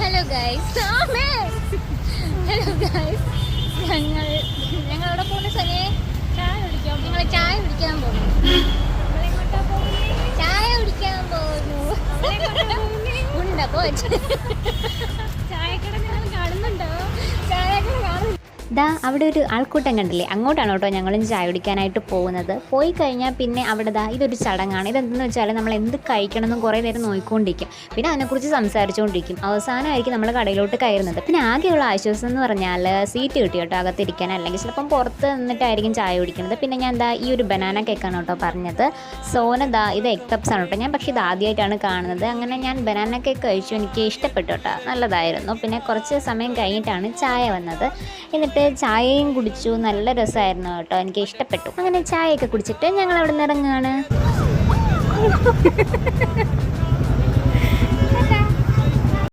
Hello guys, hello guys, ഞങ്ങളവിടെ പോകുന്ന സമയം ഞങ്ങൾ ചായ കുടിക്കാൻ പോകുന്നു. ചായ കുടിക്കാൻ പോകുന്നു. ഉണ്ടോ ചായക്കട നിങ്ങൾ കാണുന്നുണ്ടോ? ചായക്കട കാണുന്നു. ദാ അവിടെ ഒരു ആൾക്കൂട്ടം കണ്ടില്ലേ, അങ്ങോട്ടാണ് കേട്ടോ ഞങ്ങളും ചായ കുടിക്കാനായിട്ട് പോകുന്നത്. പോയി കഴിഞ്ഞാൽ പിന്നെ അവിടെ ഇതൊരു ചടങ്ങാണ്. ഇതെന്തെന്ന് വെച്ചാൽ നമ്മൾ എന്ത് കഴിക്കണമെന്നും കുറേ നേരം നോക്കിക്കൊണ്ടിരിക്കും, പിന്നെ അതിനെക്കുറിച്ച് സംസാരിച്ചുകൊണ്ടിരിക്കും. അവസാനമായിരിക്കും നമ്മൾ കടയിലോട്ട് കയറുന്നത്. പിന്നെ ആകെയുള്ള ആശ്വാസം എന്ന് പറഞ്ഞാൽ സീറ്റ് കിട്ടി കേട്ടോ അകത്തിരിക്കാൻ, അല്ലെങ്കിൽ ചിലപ്പം പുറത്ത് നിന്നിട്ടായിരിക്കും ചായ കുടിക്കുന്നത്. പിന്നെ ഞാൻ ഈ ഒരു ബനാന കേക്കാണ് കേട്ടോ പറഞ്ഞത്. സോന ഇത് എഗ് കപ്സ് ആണ് കേട്ടോ. ഞാൻ പക്ഷേ ഇത് ആദ്യമായിട്ടാണ് കാണുന്നത്. അങ്ങനെ ഞാൻ ബനാന കേക്ക് കഴിച്ചു, എനിക്ക് ഇഷ്ടപ്പെട്ടു കേട്ടോ, നല്ലതായിരുന്നു. പിന്നെ കുറച്ച് സമയം കഴിഞ്ഞിട്ടാണ് ചായ വന്നത്. എന്നിട്ട് ചായയും കുടിച്ചു, നല്ല രസമായിരുന്നു കേട്ടോ, എനിക്ക് ഇഷ്ടപ്പെട്ടു. അങ്ങനെ ചായയൊക്കെ കുടിച്ചിട്ട് ഞങ്ങൾ അവിടെ നിന്ന് ഇറങ്ങുകയാണ്.